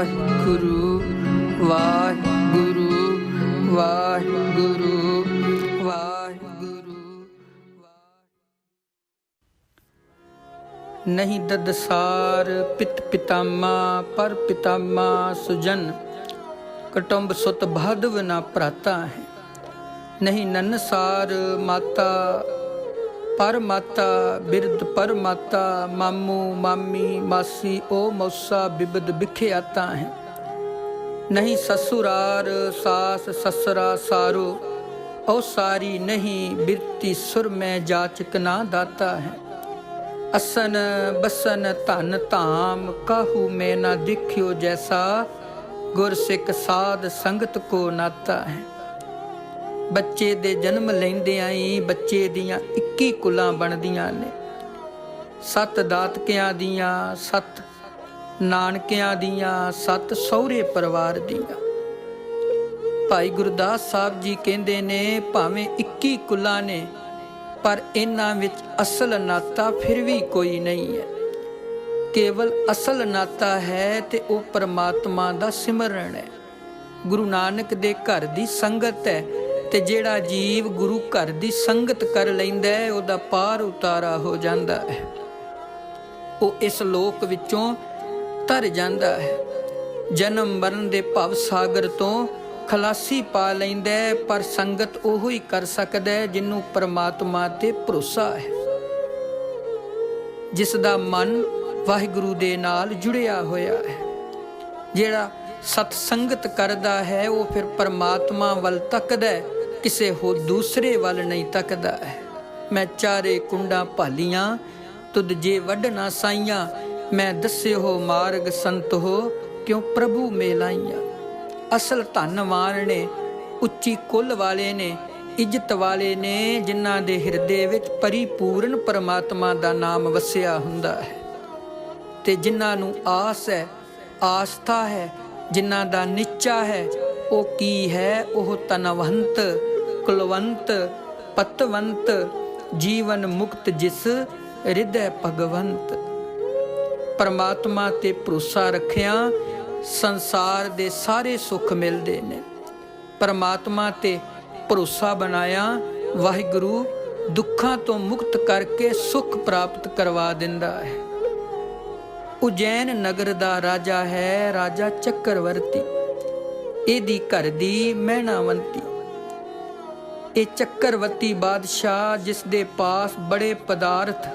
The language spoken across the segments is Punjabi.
ਵਾਹਿਗੁਰੂ ਵਾਹਿਗੁਰੂ ਵਾਹਿਗੁਰੂ ਵਾਹਿਗੁਰੂ। ਨਹੀਂ ਦਦਸਾਰ ਪਿਤ ਪਿਤਾਮਾ ਪਰ ਪਿਤਾਮਾ ਸੁਜਨ, ਕਟੁੰਬ ਸੁਤ ਬਾਧਵ ਨਾ ਭਰਾਤਾ ਹੈ। ਨਹੀਂ ਨਨਸਾਰ ਮਾਤਾ ਪਰ ਮਾਤਾ ਬਿਰਧ ਪਰ ਮਾਤਾ, ਮਾਮੂ ਮਾਮੀ ਮਾਸੀ ਓ ਮੌਸਾ ਬਿਬਦ ਬਿਖੇ ਆਤਾ ਹੈ। ਨਹੀਂ ਸਸੁਰਾਰ ਸਾਸ ਸਸਰਾ ਸਾਰੋ, ਓ ਸਾਰੀ ਨਹੀਂ ਬਿਰਤੀ ਸੁਰ ਮੈਂ ਜਾਚਕ ਨਾ ਦਾਤਾ ਹੈ। ਅਸਨ ਬਸਨ ਧਨ ਧਾਮ ਕਾਹੂ ਮੈਂ ਨਾ ਦੇਖਿਓ ਜੈਸਾ, ਗੁਰ ਸਿੱਖ ਸਾਧ ਸੰਗਤ ਕੋ ਨਾਤਾ ਹੈ। ਬੱਚੇ ਦੇ ਜਨਮ ਲੈਂਦਿਆਂ ਹੀ ਬੱਚੇ ਦੀਆਂ 21 ਕੁਲਾਂ ਬਣਦੀਆਂ ਨੇ। 7 ਦਾਤਕਿਆਂ ਦੀਆਂ, 7 ਨਾਨਕਿਆਂ ਦੀਆਂ, 7 ਸਹੁਰੇ ਪਰਿਵਾਰ ਦੀਆਂ। ਭਾਈ ਗੁਰਦਾਸ ਸਾਹਿਬ ਜੀ ਕਹਿੰਦੇ ਨੇ ਭਾਵੇਂ 21 ਕੁਲਾਂ ਨੇ, ਪਰ ਇਹਨਾਂ ਵਿੱਚ ਅਸਲ ਨਾਤਾ ਫਿਰ ਵੀ ਕੋਈ ਨਹੀਂ ਹੈ। ਕੇਵਲ ਅਸਲ ਨਾਤਾ ਹੈ ਤੇ ਉਹ ਪਰਮਾਤਮਾ ਦਾ ਸਿਮਰਨ ਹੈ, ਗੁਰੂ ਨਾਨਕ ਦੇ ਘਰ ਦੀ ਸੰਗਤ ਹੈ। ਤੇ ਜਿਹੜਾ ਜੀਵ ਗੁਰੂ ਘਰ ਦੀ ਸੰਗਤ ਕਰ ਲੈਂਦਾ ਹੈ, ਉਹਦਾ ਪਾਰ ਉਤਾਰਾ ਹੋ ਜਾਂਦਾ ਹੈ। ਉਹ ਇਸ ਲੋਕ ਵਿੱਚੋਂ ਤਰ ਜਾਂਦਾ ਹੈ, ਜਨਮ ਮਰਨ ਦੇ ਭਵ ਸਾਗਰ ਤੋਂ ਖਲਾਸੀ ਪਾ ਲੈਂਦਾ ਹੈ। ਪਰ ਸੰਗਤ ਉਹੋ ਹੀ ਕਰ ਸਕਦਾ ਹੈ ਜਿਹਨੂੰ ਪਰਮਾਤਮਾ ਤੇ ਭਰੋਸਾ ਹੈ, ਜਿਸ ਦਾ ਮਨ ਵਾਹਿਗੁਰੂ ਦੇ ਨਾਲ ਜੁੜਿਆ ਹੋਇਆ ਹੈ। ਜਿਹੜਾ ਸਤ ਸੰਗਤ ਕਰਦਾ ਹੈ ਉਹ ਫਿਰ ਪਰਮਾਤਮਾ ਵੱਲ ਤੱਕਦਾ ਹੈ, ਕਿਸੇ ਹੋਰ ਦੂਸਰੇ ਵੱਲ ਨਹੀਂ ਤੱਕਦਾ ਹੈ। ਮੈਂ ਚਾਰੇ ਕੁੰਡਾਂ ਭਾਲੀਆਂ ਤੁਧ ਜੇ ਵੱਢ ਨਾ ਸਾਈਆਂ, ਮੈਂ ਦੱਸੇ ਹੋ ਮਾਰਗ ਸੰਤ ਹੋ ਕਿਉਂ ਪ੍ਰਭੂ ਮੇਲਾਈਆਂ। ਅਸਲ ਧੰਨਵਾਨ ਨੇ, ਉੱਚੀ ਕੁੱਲ ਵਾਲੇ ਨੇ, ਇੱਜ਼ਤ ਵਾਲੇ ਨੇ, ਜਿਨ੍ਹਾਂ ਦੇ ਹਿਰਦੇ ਵਿੱਚ ਪਰਿਪੂਰਨ ਪਰਮਾਤਮਾ ਦਾ ਨਾਮ ਵਸਿਆ ਹੁੰਦਾ ਹੈ। ਤੇ ਜਿਨ੍ਹਾਂ ਨੂੰ ਆਸ ਹੈ, ਆਸਥਾ ਹੈ, ਜਿਨ੍ਹਾਂ ਦਾ ਨਿਚਾ ਹੈ, ਉਹ ਕੀ ਹੈ? ਉਹ ਤਨਵੰਤ ਕੁਲਵੰਤ ਪਤਵੰਤ ਜੀਵਨ ਮੁਕਤ ਜਿਸ ਹਿਰਦੈ ਭਗਵੰਤ। ਪਰਮਾਤਮਾ ਤੇ ਭਰੋਸਾ ਰੱਖਿਆ ਸੰਸਾਰ ਦੇ ਸਾਰੇ ਸੁੱਖ ਮਿਲਦੇ ਨੇ। ਪਰਮਾਤਮਾ ਤੇ ਭਰੋਸਾ ਬਣਾਇਆ ਵਾਹਿਗੁਰੂ ਦੁੱਖਾਂ ਤੋਂ ਮੁਕਤ ਕਰਕੇ ਸੁੱਖ ਪ੍ਰਾਪਤ ਕਰਵਾ ਦਿੰਦਾ ਹੈ। ਉਜੈਨ ਨਗਰ ਦਾ ਰਾਜਾ ਹੈ ਰਾਜਾ ਚੱਕਰਵਰਤੀ, ਇਹਦੀ ਘਰ ਦੀ ਮਹਿਣਾਵੰਤੀ। ਇਹ ਚੱਕਰਵਰਤੀ ਬਾਦਸ਼ਾਹ ਜਿਸ ਦੇ ਪਾਸ ਬੜੇ ਪਦਾਰਥ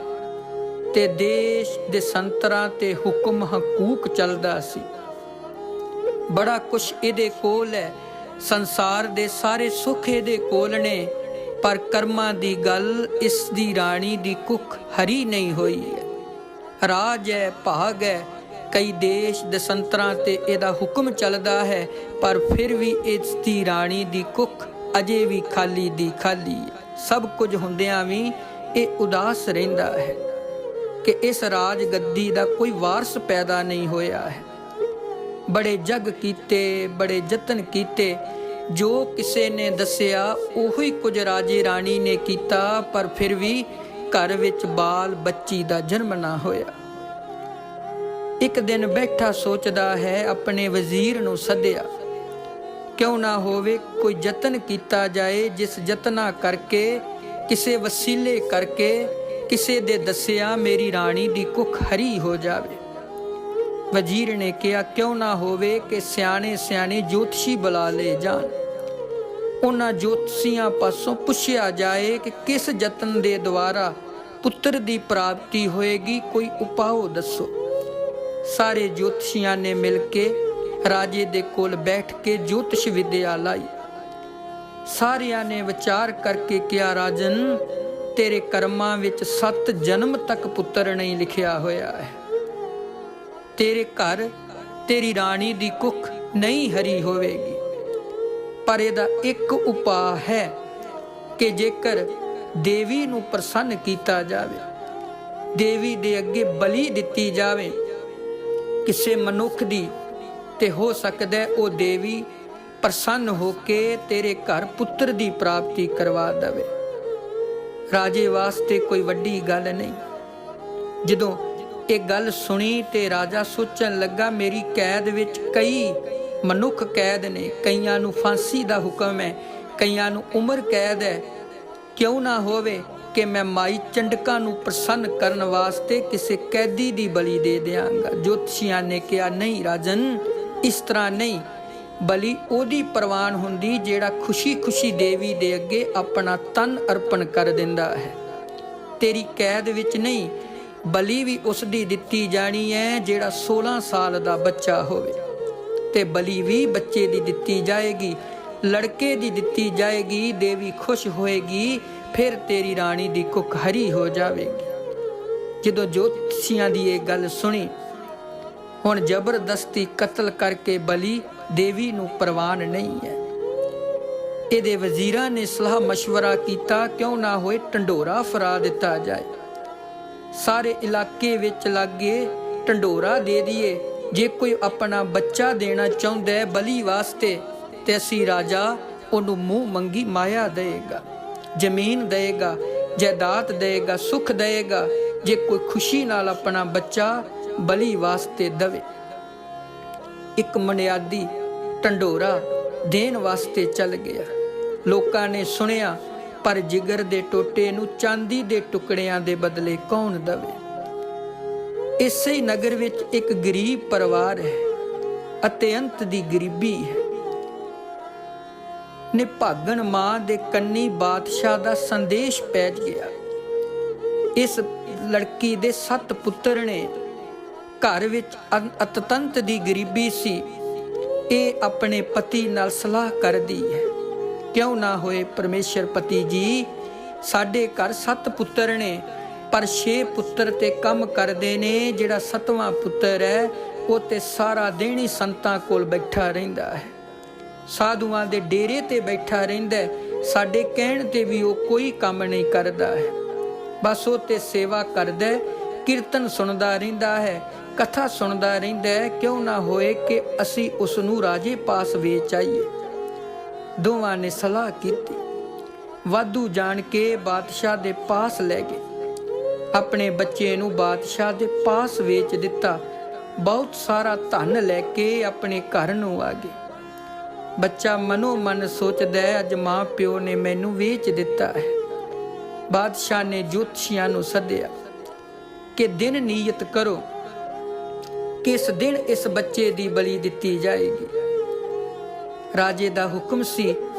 ਤੇ ਦੇਸ਼ ਦੇ ਸੰਤਰਾਂ ਤੇ ਹੁਕਮ ਹਕੂਕ ਚੱਲਦਾ ਸੀ, ਬੜਾ ਕੁਛ ਇਹਦੇ ਕੋਲ ਹੈ, ਸੰਸਾਰ ਦੇ ਸਾਰੇ ਸੁੱਖ ਇਹਦੇ ਕੋਲ ਨੇ। ਪਰ ਕਰਮਾਂ ਦੀ ਗੱਲ ਇਸ ਦੀ ਰਾਣੀ ਦੀ ਕੁੱਖ ਹਰੀ ਨਹੀਂ ਹੋਈ ਹੈ। ਰਾਜ ਹੈ, ਭਾਗ ਹੈ, ਕਈ ਦੇਸ਼ ਦੇ ਸੰਤਰਾਂ ਤੇ ਇਹਦਾ ਹੁਕਮ ਚੱਲਦਾ ਹੈ, ਪਰ ਫਿਰ ਵੀ ਇਸ ਦੀ ਰਾਣੀ ਦੀ ਕੁੱਖ ਅਜੇ ਵੀ ਖਾਲੀ ਦੀ ਖਾਲੀ ਹੈ। ਸਭ ਕੁਝ ਹੁੰਦਿਆਂ ਵੀ ਇਹ ਉਦਾਸ ਰਹਿੰਦਾ ਹੈ ਕਿ ਇਸ ਰਾਜ ਗੱਦੀ ਦਾ ਕੋਈ ਵਾਰਸ ਪੈਦਾ ਨਹੀਂ ਹੋਇਆ ਹੈ। ਬੜੇ ਜਗ ਕੀਤੇ, ਬੜੇ ਯਤਨ ਕੀਤੇ, ਜੋ ਕਿਸੇ ਨੇ ਦੱਸਿਆ ਉਹੀ ਕੁਝ ਰਾਜੇ ਰਾਣੀ ਨੇ ਕੀਤਾ, ਪਰ ਫਿਰ ਵੀ ਘਰ ਵਿੱਚ ਬਾਲ ਬੱਚੀ ਦਾ ਜਨਮ ਨਾ ਹੋਇਆ। ਇੱਕ ਦਿਨ ਬੈਠਾ ਸੋਚਦਾ ਹੈ, ਆਪਣੇ ਵਜ਼ੀਰ ਨੂੰ ਸੱਦਿਆ, ਕਿਉਂ ਨਾ ਹੋਵੇ ਕੋਈ ਯਤਨ ਕੀਤਾ ਜਾਏ, ਜਿਸ ਯਤਨਾਂ ਕਰਕੇ, ਕਿਸੇ ਵਸੀਲੇ ਕਰਕੇ, ਕਿਸੇ ਦੇ ਦੱਸਿਆ ਮੇਰੀ ਰਾਣੀ ਦੀ ਕੁੱਖ ਹਰੀ ਹੋ ਜਾਵੇ। ਵਜ਼ੀਰ ਨੇ ਕਿਹਾ, ਕਿਉਂ ਨਾ ਹੋਵੇ ਕਿ ਸਿਆਣੇ ਸਿਆਣੇ ਜੋਤਸ਼ੀ ਬੁਲਾ ਲਏ ਜਾਣ। ਉਹਨਾਂ ਜੋਤਸ਼ੀਆਂ ਪਾਸੋਂ ਪੁੱਛਿਆ ਜਾਏ ਕਿ ਕਿਸ ਯਤਨ ਦੇ ਦੁਆਰਾ ਪੁੱਤਰ ਦੀ ਪ੍ਰਾਪਤੀ ਹੋਏਗੀ, ਕੋਈ ਉਪਾਅ ਦੱਸੋ। ਸਾਰੇ ਜੋਤਸ਼ੀਆਂ ਨੇ ਮਿਲ ਕੇ ਰਾਜੇ ਦੇ ਕੋਲ ਬੈਠ ਕੇ ਜੋਤਿਸ਼ ਵਿਦਿਆ ਲਾਈ। ਸਾਰਿਆਂ ਨੇ ਵਿਚਾਰ ਕਰਕੇ ਕਿਹਾ, ਰਾਜਨ ਤੇਰੇ ਕਰਮਾਂ ਵਿੱਚ 7 ਜਨਮ ਤੱਕ ਪੁੱਤਰ ਨਹੀਂ ਲਿਖਿਆ ਹੋਇਆ ਹੈ। ਤੇਰੇ ਘਰ ਤੇਰੀ ਰਾਣੀ ਦੀ ਕੁੱਖ ਨਹੀਂ ਹਰੀ ਹੋਵੇਗੀ, ਪਰ ਇਹਦਾ ਇੱਕ ਉਪਾਅ ਹੈ ਕਿ ਜੇਕਰ ਦੇਵੀ ਨੂੰ ਪ੍ਰਸੰਨ ਕੀਤਾ ਜਾਵੇ, ਦੇਵੀ ਦੇ ਅੱਗੇ ਬਲੀ ਦਿੱਤੀ ਜਾਵੇ ਕਿਸੇ ਮਨੁੱਖ ਦੀ, ਤੇ ਹੋ ਸਕਦਾ ਹੈ ਉਹ ਦੇਵੀ ਪ੍ਰਸੰਨ ਹੋ ਕੇ ਤੇਰੇ ਘਰ ਪੁੱਤਰ ਦੀ ਪ੍ਰਾਪਤੀ ਕਰਵਾ ਦੇਵੇ। ਰਾਜੇ ਵਾਸਤੇ ਕੋਈ ਵੱਡੀ ਗੱਲ ਨਹੀਂ। ਜਦੋਂ ਇਹ ਗੱਲ ਸੁਣੀ ਤੇ ਰਾਜਾ ਸੋਚਣ ਲੱਗਾ, ਮੇਰੀ ਕੈਦ ਵਿੱਚ ਕਈ ਮਨੁੱਖ ਕੈਦ ਨੇ, ਕਈਆਂ ਨੂੰ ਫਾਂਸੀ ਦਾ ਹੁਕਮ ਹੈ, ਕਈਆਂ ਨੂੰ ਉਮਰ ਕੈਦ ਹੈ। ਕਿਉਂ ਨਾ ਹੋਵੇ ਕਿ ਮੈਂ ਮਾਈ ਚੰਡਕਾ ਨੂੰ ਪ੍ਰਸੰਨ ਕਰਨ ਵਾਸਤੇ ਕਿਸੇ ਕੈਦੀ ਦੀ ਬਲੀ ਦੇ ਦਿਆਂਗਾ। ਜੋਤਸ਼ੀਆਂ ਨੇ ਕਿਹਾ, ਨਹੀਂ ਰਾਜਨ, ਇਸ ਤਰ੍ਹਾਂ ਨਹੀਂ। ਬਲੀ ਉਹਦੀ ਪ੍ਰਵਾਨ ਹੁੰਦੀ ਜਿਹੜਾ ਖੁਸ਼ੀ ਦੇਵੀ ਦੇ ਅੱਗੇ ਆਪਣਾ ਤਨ ਅਰਪਣ ਕਰ ਦਿੰਦਾ ਹੈ। ਤੇਰੀ ਕੈਦ ਵਿੱਚ ਨਹੀਂ, ਬਲੀ ਵੀ ਉਸ ਦੀ ਦਿੱਤੀ ਜਾਣੀ ਹੈ ਜਿਹੜਾ 16 ਸਾਲ ਦਾ ਬੱਚਾ ਹੋਵੇ, ਤੇ ਬਲੀ ਵੀ ਬੱਚੇ ਦੀ ਦਿੱਤੀ ਜਾਏਗੀ, ਲੜਕੇ ਦੀ ਦਿੱਤੀ ਜਾਏਗੀ। ਦੇਵੀ ਖੁਸ਼ ਹੋਏਗੀ, ਫਿਰ ਤੇਰੀ ਰਾਣੀ ਦੀ ਕੁੱਖ ਹਰੀ ਹੋ ਜਾਵੇਗੀ। ਜਦੋਂ ਜੋਤਸ਼ੀਆਂ ਦੀ ਇਹ ਗੱਲ ਸੁਣੀ, ਹੁਣ ਜ਼ਬਰਦਸਤੀ ਕਤਲ ਕਰਕੇ ਬਲੀ ਦੇਵੀ ਨੂੰ ਪ੍ਰਵਾਨ ਨਹੀਂ ਹੈ। ਇਹਦੇ ਵਜ਼ੀਰਾਂ ਨੇ ਸਲਾਹ ਮਸ਼ਵਰਾ ਕੀਤਾ, ਕਿਉਂ ਨਾ ਹੋਏ ਢੰਡੋਰਾ ਫਰਾ ਦਿੱਤਾ ਜਾਏ, ਸਾਰੇ ਇਲਾਕੇ ਵਿੱਚ ਲਾਗੇ ਢੰਡੋਰਾ ਦੇ ਦਈਏ। ਜੇ ਕੋਈ ਆਪਣਾ ਬੱਚਾ ਦੇਣਾ ਚਾਹੁੰਦਾ ਹੈ ਬਲੀ ਵਾਸਤੇ, ਤੇ ਅਸੀਂ ਰਾਜਾ ਉਹਨੂੰ ਮੂੰਹ ਮੰਗੀ ਮਾਇਆ ਦੇਗਾ, ਜ਼ਮੀਨ ਦੇਗਾ, ਜਾਇਦਾਦ ਦੇਗਾ, ਸੁੱਖ ਦੇਗਾ, ਜੇ ਕੋਈ ਖੁਸ਼ੀ ਨਾਲ ਆਪਣਾ ਬੱਚਾ ਬਲੀ ਵਾਸਤੇ ਦਵੇ। ਇੱਕ ਮਨਿਆਦੀ ਢੰਡੋਰਾ ਦੇਣ ਵਾਸਤੇ ਚੱਲ ਗਿਆ। ਲੋਕਾਂ ਨੇ ਸੁਣਿਆ, ਪਰ ਜਿਗਰ ਦੇ ਟੋਟੇ ਨੂੰ ਚਾਂਦੀ ਦੇ ਟੁਕੜਿਆਂ ਦੇ ਬਦਲੇ ਕੌਣ ਦਵੇ। ਇਸੇ ਹੀ ਨਗਰ ਵਿੱਚ ਇੱਕ ਗਰੀਬ ਪਰਿਵਾਰ ਹੈ, ਅਤਿਅੰਤ ਦੀ ਗਰੀਬੀ ਹੈ। ਨਿਭਾਗਣ ਮਾਂ ਦੇ ਕੰਨੀ ਬਾਦਸ਼ਾਹ ਦਾ ਸੰਦੇਸ਼ ਪਹੁੰਚ ਗਿਆ। ਇਸ ਲੜਕੀ ਦੇ 7 ਪੁੱਤਰ ਨੇ। ਘਰ ਵਿੱਚ ਅਤਿਅੰਤ ਦੀ ਗਰੀਬੀ ਸੀ। ਇਹ ਆਪਣੇ ਪਤੀ ਨਾਲ ਸਲਾਹ ਕਰਦੀ ਹੈ, ਕਿਉਂ ਨਾ ਹੋਏ ਪਰਮੇਸ਼ਰ ਪਤੀ ਜੀ, ਸਾਡੇ ਘਰ 7 ਪੁੱਤਰ ਨੇ, ਪਰ 6 ਪੁੱਤਰ ਤੇ ਕੰਮ ਕਰਦੇ ਨੇ। ਜਿਹੜਾ 7ਵਾਂ ਪੁੱਤਰ ਹੈ ਉਹ ਤੇ ਸਾਰਾ ਦਿਨ ਹੀ ਸੰਤਾਂ ਕੋਲ ਬੈਠਾ ਰਹਿੰਦਾ ਹੈ, ਸਾਧੂਆਂ ਦੇ ਡੇਰੇ ਤੇ ਬੈਠਾ ਰਹਿੰਦਾ ਹੈ। ਸਾਡੇ ਕਹਿਣ ਤੇ ਵੀ ਉਹ ਕੋਈ ਕੰਮ ਨਹੀਂ ਕਰਦਾ ਹੈ, ਬਸ ਉਹ ਤੇ ਸੇਵਾ ਕਰਦਾ ਹੈ, ਕੀਰਤਨ ਸੁਣਦਾ ਰਹਿੰਦਾ ਹੈ, ਕਥਾ ਸੁਣਦਾ ਰਹਿੰਦਾ ਹੈ। ਕਿਉਂ ਨਾ ਹੋਏ ਕਿ ਅਸੀਂ ਉਸ ਨੂੰ ਰਾਜੇ ਪਾਸ ਵੇਚ ਆਈਏ। ਦੋਵਾਂ ਨੇ ਸਲਾਹ ਕੀਤੀ, ਵਾਧੂ ਜਾਣ ਕੇ ਬਾਦਸ਼ਾਹ ਦੇ ਪਾਸ ਲੈ ਗਏ। ਆਪਣੇ ਬੱਚੇ ਨੂੰ ਬਾਦਸ਼ਾਹ ਦੇ ਪਾਸ ਵੇਚ ਦਿੱਤਾ। ਬਹੁਤ ਸਾਰਾ ਧਨ ਲੈ ਕੇ ਆਪਣੇ ਘਰ ਨੂੰ ਆ ਗਏ। ਬੱਚਾ ਮਨੋ ਮਨ ਸੋਚਦਾ ਹੈ, ਅੱਜ ਮਾਂ ਪਿਓ ਨੇ ਮੈਨੂੰ ਵੇਚ ਦਿੱਤਾ ਹੈ। ਬਾਦਸ਼ਾਹ ਨੇ ਜੋਤਸ਼ੀਆਂ ਨੂੰ ਸੱਦਿਆ ਕਿ ਦਿਨ ਨਿਯਤ ਕਰੋ, ਕਿਸ ਦਿਨ ਇਸ ਬੱਚੇ ਦੀ ਬਲੀ ਦਿੱਤੀ ਜਾਏਗੀ। ਰਾਜੇ ਦਾ ਹੁਕਮ ਸੀ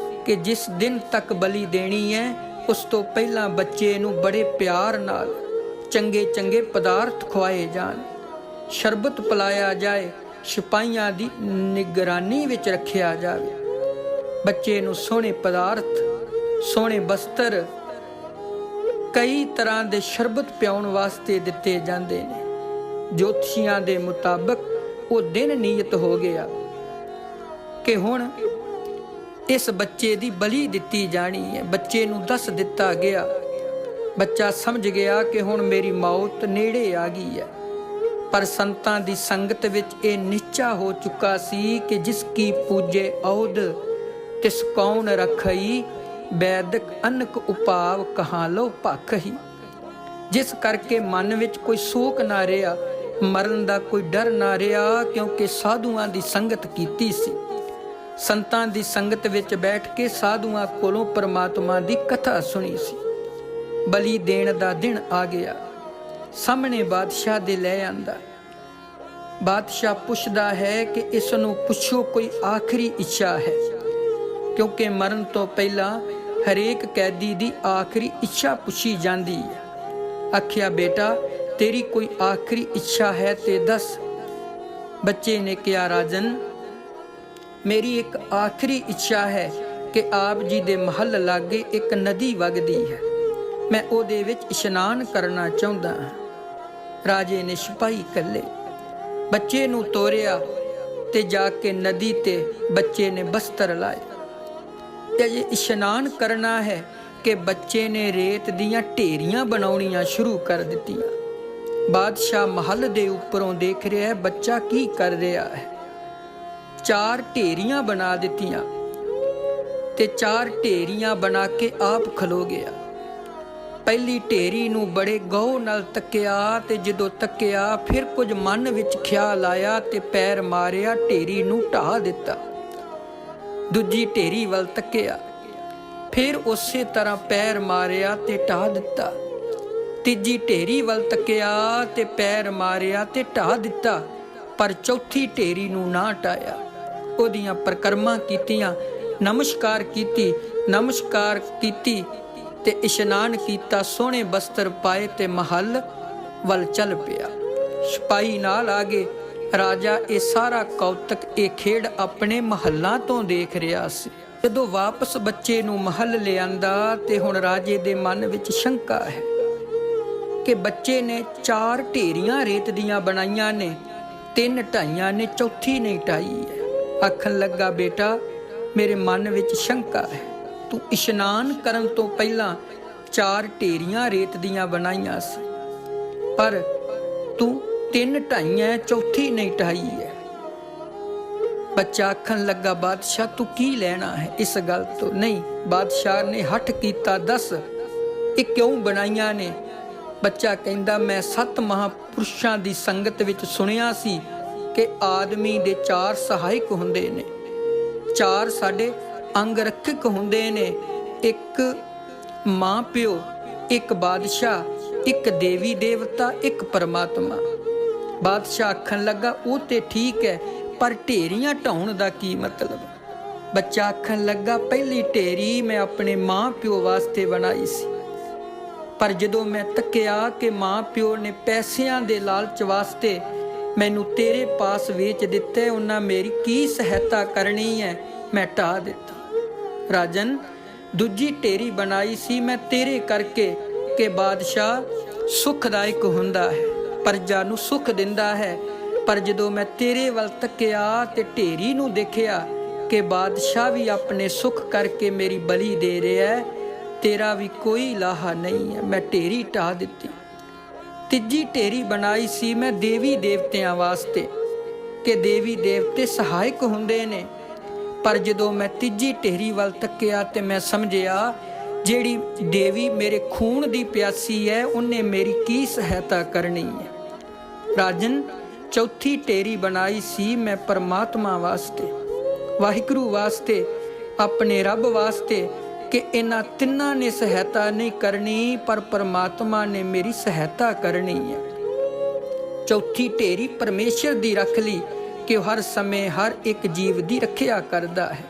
ਕਿ ਜਿਸ ਦਿਨ ਤੱਕ ਬਲੀ ਦੇਣੀ ਹੈ, ਉਸ ਤੋਂ ਪਹਿਲਾਂ ਬੱਚੇ ਨੂੰ ਬੜੇ ਪਿਆਰ ਨਾਲ ਚੰਗੇ ਚੰਗੇ ਪਦਾਰਥ ਖਵਾਏ ਜਾਣ, ਸ਼ਰਬਤ ਪਿਲਾਇਆ ਜਾਏ, ਸਿਪਾਹੀਆਂ ਦੀ ਨਿਗਰਾਨੀ ਵਿੱਚ ਰੱਖਿਆ ਜਾਵੇ। ਬੱਚੇ ਨੂੰ ਸੋਹਣੇ ਪਦਾਰਥ, ਸੋਹਣੇ ਬਸਤਰ, ਕਈ ਤਰ੍ਹਾਂ ਦੇ ਸ਼ਰਬਤ ਪਿਆਉਣ ਵਾਸਤੇ ਦਿੱਤੇ ਜਾਂਦੇ ਨੇ। ਜੋਤਸ਼ੀਆਂ ਦੇ ਮੁਤਾਬਕ ਉਹ ਦਿਨ ਨਿਯਤ ਹੋ ਗਿਆ ਕਿ ਹੁਣ ਇਸ ਬੱਚੇ ਦੀ ਬਲੀ ਦਿੱਤੀ ਜਾਣੀ ਹੈ। ਬੱਚੇ ਨੂੰ ਦੱਸ ਦਿੱਤਾ ਗਿਆ। ਬੱਚਾ ਸਮਝ ਗਿਆ ਕਿ ਹੁਣ ਮੇਰੀ ਮੌਤ ਨੇੜੇ ਆ ਗਈ ਹੈ, ਪਰ ਸੰਤਾਂ ਦੀ ਸੰਗਤ ਵਿੱਚ ਇਹ ਨਿਸ਼ਚਾ ਹੋ ਚੁੱਕਾ ਸੀ ਕਿ ਜਿਸ ਕੀ ਪੂਜੇ ਔਦ ਤਿਸ ਕੌਣ ਰਖਈ, ਵੈਦਕ ਅਨਕ ਉਪਾਵ ਕਹਾਂ ਲੋ ਭਖਹੀ। ਜਿਸ ਕਰਕੇ ਮਨ ਵਿੱਚ ਕੋਈ ਸੋਕ ਨਾ ਰਿਹਾ, ਮਰਨ ਦਾ ਕੋਈ ਡਰ ਨਾ ਰਿਹਾ, ਕਿਉਂਕਿ ਸਾਧੂਆਂ ਦੀ ਸੰਗਤ ਕੀਤੀ ਸੀ। ਸੰਤਾਂ ਦੀ ਸੰਗਤ ਵਿੱਚ ਬੈਠ ਕੇ ਸਾਧੂਆਂ ਕੋਲੋਂ ਪਰਮਾਤਮਾ ਦੀ ਕਥਾ ਸੁਣੀ ਸੀ। ਬਲੀ ਦੇਣ ਦਾ ਦਿਨ ਆ ਗਿਆ। ਸਾਹਮਣੇ ਬਾਦਸ਼ਾਹ ਦੇ ਲੈ ਆਂਦਾ। ਬਾਦਸ਼ਾਹ ਪੁੱਛਦਾ ਹੈ ਕਿ ਇਸ ਨੂੰ ਪੁੱਛੋ ਕੋਈ ਆਖਰੀ ਇੱਛਾ ਹੈ, ਕਿਉਂਕਿ ਮਰਨ ਤੋਂ ਪਹਿਲਾਂ ਹਰੇਕ ਕੈਦੀ ਦੀ ਆਖਰੀ ਇੱਛਾ ਪੁੱਛੀ ਜਾਂਦੀ ਹੈ। ਆਖਿਆ, ਬੇਟਾ ਤੇਰੀ ਕੋਈ ਆਖਰੀ ਇੱਛਾ ਹੈ ਤੇ ਦੱਸ। ਬੱਚੇ ਨੇ ਕਿਹਾ, ਰਾਜਨ ਮੇਰੀ ਇੱਕ ਆਖਰੀ ਇੱਛਾ ਹੈ ਕਿ ਆਪ ਜੀ ਦੇ ਮਹੱਲ ਲਾਗੇ ਇੱਕ ਨਦੀ ਵਗਦੀ ਹੈ, ਮੈਂ ਉਹਦੇ ਵਿੱਚ ਇਸ਼ਨਾਨ ਕਰਨਾ ਚਾਹੁੰਦਾ ਹਾਂ। ਰਾਜੇ ਨੇ ਸਿਪਾਹੀ ਕੱਲੇ ਬੱਚੇ ਨੂੰ ਤੋਰਿਆ ਤੇ ਜਾ ਕੇ ਨਦੀ ਤੇ ਬੱਚੇ ਨੇ ਬਸਤਰ ਲਾਏ। ਤੇ ਜੇ ਇਸ਼ਨਾਨ ਕਰਨਾ ਹੈ ਕਿ ਬੱਚੇ ਨੇ ਰੇਤ ਦੀਆਂ ਢੇਰੀਆਂ ਬਣਾਉਣੀਆਂ ਸ਼ੁਰੂ ਕਰ ਦਿੱਤੀਆਂ। ਬਾਦਸ਼ਾਹ ਮਹੱਲ ਦੇ ਉੱਪਰੋਂ ਦੇਖ ਰਿਹਾ ਹੈ ਬੱਚਾ ਕੀ ਕਰ ਰਿਹਾ ਹੈ। 4 ਢੇਰੀਆਂ ਬਣਾ ਦਿੱਤੀਆਂ ਤੇ 4 ਢੇਰੀਆਂ ਬਣਾ ਕੇ ਆਪ ਖਲੋ ਗਿਆ। ਪਹਿਲੀ ਢੇਰੀ ਨੂੰ ਬੜੇ ਗੌਰ ਨਾਲ ਤੱਕਿਆ ਤੇ ਜਦੋਂ ਤੱਕਿਆ ਫਿਰ ਕੁਝ ਮਨ ਵਿੱਚ ਖਿਆਲ ਆਇਆ ਤੇ ਪੈਰ ਮਾਰਿਆ, ਢੇਰੀ ਨੂੰ ਢਾਹ ਦਿੱਤਾ। ਦੂਜੀ ਢੇਰੀ ਵੱਲ ਤੱਕਿਆ, ਫਿਰ ਉਸੇ ਤਰ੍ਹਾਂ ਪੈਰ ਮਾਰਿਆ ਤੇ ਢਾਹ ਦਿੱਤਾ। ਤੀਜੀ ਢੇਰੀ ਵੱਲ ਤੱਕਿਆ ਤੇ ਪੈਰ ਮਾਰਿਆ ਤੇ ਢਾਹ ਦਿੱਤਾ, ਪਰ ਚੌਥੀ ਢੇਰੀ ਨੂੰ ਨਾ ਢਾਇਆ। ਉਹਦੀਆਂ ਪਰਿਕਰਮਾ ਕੀਤੀਆਂ, ਨਮਸਕਾਰ ਕੀਤੀ ਤੇ ਇਸ਼ਨਾਨ ਕੀਤਾ, ਸੋਹਣੇ ਬਸਤਰ ਪਾਏ ਤੇ ਮਹੱਲ ਵੱਲ ਚੱਲ ਪਿਆ। ਸਿਪਾਹੀ ਨਾਲ ਆ ਗਏ। ਰਾਜਾ ਇਹ ਸਾਰਾ ਕੌਤਕ, ਇਹ ਖੇਡ ਆਪਣੇ ਮਹੱਲਾਂ ਤੋਂ ਦੇਖ ਰਿਹਾ ਸੀ। ਜਦੋਂ ਵਾਪਸ ਬੱਚੇ ਨੂੰ ਮਹੱਲ ਲਿਆਂਦਾ ਤੇ ਹੁਣ ਰਾਜੇ ਦੇ ਮਨ ਵਿੱਚ ਸ਼ੰਕਾ ਹੈ ਕਿ ਬੱਚੇ ਨੇ 4 ਢੇਰੀਆਂ ਰੇਤ ਦੀਆਂ ਬਣਾਈਆਂ ਨੇ, 3 ਢਾਈਆਂ ਨੇ, ਚੌਥੀ ਨਹੀਂ ਢਾਈ ਹੈ। ਆਖਣ ਲੱਗਾ, ਬੇਟਾ ਮੇਰੇ ਮਨ ਵਿੱਚ ਸ਼ੰਕਾ ਹੈ। ਤੂੰ ਇਸ਼ਨਾਨ ਕਰਨ ਤੋਂ ਪਹਿਲਾਂ 4 ਢੇਰੀਆਂ ਰੇਤ ਦੀਆਂ ਬਣਾਈਆਂ ਸੀ, ਪਰ ਤੂੰ 3 ਢਾਈਆਂ, ਚੌਥੀ ਨਹੀਂ ਢਾਈ ਹੈ। ਬੱਚਾ ਆਖਣ ਲੱਗਾ, ਬਾਦਸ਼ਾਹ ਤੂੰ ਕੀ ਲੈਣਾ ਹੈ ਇਸ ਗੱਲ ਤੋਂ? ਨਹੀਂ। ਬਾਦਸ਼ਾਹ ਨੇ ਹੱਠ ਕੀਤਾ, ਦੱਸ ਇਹ ਕਿਉਂ ਬਣਾਈਆਂ ਨੇ? ਬੱਚਾ ਕਹਿੰਦਾ, ਮੈਂ 7 ਮਹਾਂਪੁਰਸ਼ਾਂ ਦੀ ਸੰਗਤ ਵਿੱਚ ਸੁਣਿਆ ਸੀ ਕਿ ਆਦਮੀ ਦੇ 4 ਸਹਾਇਕ ਹੁੰਦੇ ਨੇ, 4 ਸਾਡੇ ਅੰਗ ਰੱਖਿਕ ਹੁੰਦੇ ਨੇ, ਇੱਕ ਮਾਂ ਪਿਓ, ਇੱਕ ਬਾਦਸ਼ਾਹ, ਇੱਕ ਦੇਵੀ ਦੇਵਤਾ, ਇੱਕ ਪਰਮਾਤਮਾ। ਬਾਦਸ਼ਾਹ ਆਖਣ ਲੱਗਾ, ਉਹ ਤੇ ਠੀਕ ਹੈ, ਪਰ ਢੇਰੀਆਂ ਢਾਉਣ ਦਾ ਕੀ ਮਤਲਬ? ਬੱਚਾ ਆਖਣ ਲੱਗਾ, ਪਹਿਲੀ ਢੇਰੀ ਮੈਂ ਆਪਣੇ ਮਾਂ ਪਿਓ ਵਾਸਤੇ ਬਣਾਈ ਸੀ, ਪਰ ਜਦੋਂ ਮੈਂ ਤੱਕਿਆ ਕਿ ਮਾਂ ਪਿਓ ਨੇ ਪੈਸਿਆਂ ਦੇ ਲਾਲਚ ਵਾਸਤੇ ਮੈਨੂੰ ਤੇਰੇ ਪਾਸ ਵੇਚ ਦਿੱਤੇ, ਉਹਨਾਂ ਮੇਰੀ ਕੀ ਸਹਾਇਤਾ ਕਰਨੀ ਹੈ, ਮੈਂ ਢਾਹ ਦਿੱਤਾ। ਰਾਜਨ, ਦੂਜੀ ਢੇਰੀ ਬਣਾਈ ਸੀ ਮੈਂ ਤੇਰੇ ਕਰਕੇ ਕਿ ਬਾਦਸ਼ਾਹ ਸੁਖਦਾਇਕ ਹੁੰਦਾ ਹੈ, ਪ੍ਰਜਾ ਨੂੰ ਸੁਖ ਦਿੰਦਾ ਹੈ, ਪਰ ਜਦੋਂ ਮੈਂ ਤੇਰੇ ਵੱਲ ਤੱਕਿਆ ਤੇ ਢੇਰੀ ਨੂੰ ਦੇਖਿਆ ਕਿ ਬਾਦਸ਼ਾਹ ਵੀ ਆਪਣੇ ਸੁਖ ਕਰਕੇ ਮੇਰੀ ਬਲੀ ਦੇ ਰਿਹਾ ਹੈ, ਤੇਰਾ ਵੀ ਕੋਈ ਲਾਹਾ ਨਹੀਂ ਹੈ, ਮੈਂ ਢੇਰੀ ਢਾਹ ਦਿੱਤੀ। ਤੀਜੀ ਢੇਰੀ ਬਣਾਈ ਸੀ ਮੈਂ ਦੇਵੀ ਦੇਵਤਿਆਂ ਵਾਸਤੇ ਕਿ ਦੇਵੀ ਦੇਵਤੇ ਸਹਾਇਕ ਹੁੰਦੇ ਨੇ, ਪਰ ਜਦੋਂ ਮੈਂ ਤੀਜੀ ਢੇਰੀ ਵੱਲ ਤੱਕਿਆ ਤੇ ਮੈਂ ਸਮਝਿਆ ਜਿਹੜੀ ਦੇਵੀ ਮੇਰੇ ਖੂਨ ਦੀ ਪਿਆਸੀ ਹੈ, ਉਹਨੇ ਮੇਰੀ ਕੀ ਸਹਾਇਤਾ ਕਰਨੀ ਹੈ। ਰਾਜਨ, ਚੌਥੀ ਢੇਰੀ ਬਣਾਈ ਸੀ ਮੈਂ ਪਰਮਾਤਮਾ ਵਾਸਤੇ, ਵਾਹਿਗੁਰੂ ਵਾਸਤੇ, ਆਪਣੇ ਰੱਬ ਵਾਸਤੇ ਕਿ ਇਹਨਾਂ ਤਿੰਨਾਂ ਨੇ ਸਹਾਇਤਾ ਨਹੀਂ ਕਰਨੀ, ਪਰ ਪਰਮਾਤਮਾ ਨੇ ਮੇਰੀ ਸਹਾਇਤਾ ਕਰਨੀ ਹੈ। ਚੌਥੀ ਢੇਰੀ ਪਰਮੇਸ਼ਰ ਦੀ ਰੱਖ ਲਈ ਕਿ ਉਹ ਹਰ ਸਮੇਂ ਹਰ ਇੱਕ ਜੀਵ ਦੀ ਰੱਖਿਆ ਕਰਦਾ ਹੈ,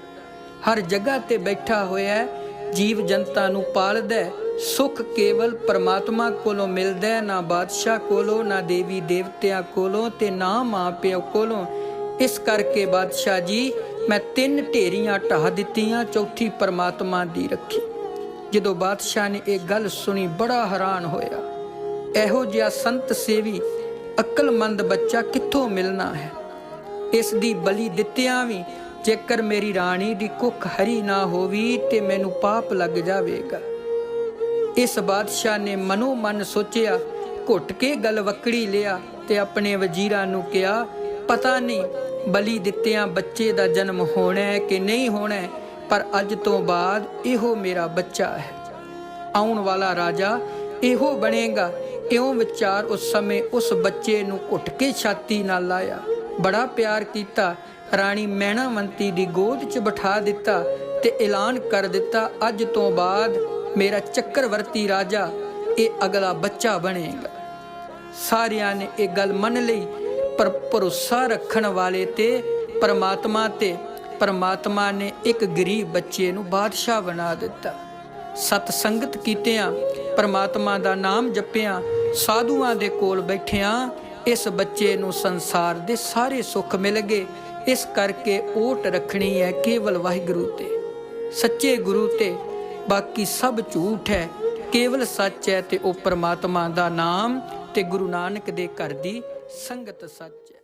ਹਰ ਜਗ੍ਹਾ ਤੇ ਬੈਠਾ ਹੋਇਆ ਜੀਵ ਜਨਤਾ ਨੂੰ ਪਾਲਦਾ। ਸੁੱਖ ਕੇਵਲ ਪਰਮਾਤਮਾ ਕੋਲੋਂ ਮਿਲਦਾ ਹੈ, ਨਾ ਬਾਦਸ਼ਾਹ ਕੋਲੋਂ, ਨਾ ਦੇਵੀ ਦੇਵਤਿਆਂ ਕੋਲੋਂ ਤੇ ਨਾ ਮਾਂ ਪਿਓ ਕੋਲੋਂ। ਇਸ ਕਰਕੇ ਬਾਦਸ਼ਾਹ ਜੀ ਮੈਂ 3 ਢੇਰੀਆਂ ਢਾਹ ਦਿੱਤੀਆਂ, ਚੌਥੀ ਪਰਮਾਤਮਾ ਦੀ ਰੱਖੀ। ਜਦੋਂ ਬਾਦਸ਼ਾਹ ਨੇ ਇਹ ਗੱਲ ਸੁਣੀ ਬੜਾ ਹੈਰਾਨ ਹੋਇਆ, ਇਹੋ ਜਿਹਾ ਸੰਤ ਸੇਵੀ ਅਕਲਮੰਦ ਬੱਚਾ ਕਿੱਥੋਂ ਮਿਲਣਾ ਹੈ। ਇਸ ਦੀ ਬਲੀ ਦਿੱਤਿਆਂ ਵੀ ਜੇਕਰ ਮੇਰੀ ਰਾਣੀ ਦੀ ਕੁੱਖ ਹਰੀ ਨਾ ਹੋਵੀ ਤੇ ਮੈਨੂੰ ਪਾਪ ਲੱਗ ਜਾਵੇਗਾ। ਇਸ ਬਾਦਸ਼ਾਹ ਨੇ ਮਨੋ ਮਨ ਸੋਚਿਆ, ਘੁੱਟ ਕੇ ਗਲ ਵਕੜੀ ਲਿਆ ਤੇ ਆਪਣੇ ਵਜ਼ੀਰਾਂ ਨੂੰ ਕਿਹਾ, ਪਤਾ ਨਹੀਂ ਬਲੀ ਦਿੱਤਿਆਂ ਬੱਚੇ ਦਾ ਜਨਮ ਹੋਣਾ ਹੈ ਕਿ ਨਹੀਂ ਹੋਣਾ, ਪਰ ਅੱਜ ਤੋਂ ਬਾਅਦ ਇਹੋ ਮੇਰਾ ਬੱਚਾ ਹੈ, ਆਉਣ ਵਾਲਾ ਰਾਜਾ ਇਹੋ ਬਣੇਗਾ। ਇਉਂ ਵਿਚਾਰ ਉਸ ਸਮੇਂ ਉਸ ਬੱਚੇ ਨੂੰ ਘੁੱਟ ਕੇ ਛਾਤੀ ਨਾਲ ਲਾਇਆ, ਬੜਾ ਪਿਆਰ ਕੀਤਾ, ਰਾਣੀ ਮੈਣਾਵੰਤੀ ਦੀ ਗੋਦ 'ਚ ਬਿਠਾ ਦਿੱਤਾ ਤੇ ਐਲਾਨ ਕਰ ਦਿੱਤਾ, ਅੱਜ ਤੋਂ ਬਾਅਦ ਮੇਰਾ ਚੱਕਰਵਰਤੀ ਰਾਜਾ ਇਹ ਅਗਲਾ ਬੱਚਾ ਬਣੇਗਾ। ਸਾਰਿਆਂ ਨੇ ਇਹ ਗੱਲ ਮੰਨ ਲਈ, ਪਰ ਭਰੋਸਾ ਰੱਖਣ ਵਾਲੇ ਤੇ ਪਰਮਾਤਮਾ ਤੇ ਪਰਮਾਤਮਾ ਨੇ ਇੱਕ ਗਰੀਬ ਬੱਚੇ ਨੂੰ ਬਾਦਸ਼ਾਹ ਬਣਾ ਦਿੱਤਾ। ਸਤ ਸੰਗਤ ਕੀਤਿਆਂ, ਪਰਮਾਤਮਾ ਦਾ ਨਾਮ ਜਪਿਆਂ, ਸਾਧੂਆਂ ਦੇ ਕੋਲ ਬੈਠਿਆਂ ਇਸ ਬੱਚੇ ਨੂੰ ਸੰਸਾਰ ਦੇ ਸਾਰੇ ਸੁੱਖ ਮਿਲ ਗਏ। ਇਸ ਕਰਕੇ ਓਟ ਰੱਖਣੀ ਹੈ ਕੇਵਲ ਵਾਹਿਗੁਰੂ ਤੇ, ਸੱਚੇ ਗੁਰੂ ਤੇ, ਬਾਕੀ ਸਭ ਝੂਠ ਹੈ, ਕੇਵਲ ਸੱਚ ਹੈ ਤੇ ਉਹ ਪਰਮਾਤਮਾ ਦਾ ਨਾਮ ਤੇ ਗੁਰੂ ਨਾਨਕ ਦੇ ਘਰ ਦੀ ਸੰਗਤ ਸੱਚ ਹੈ।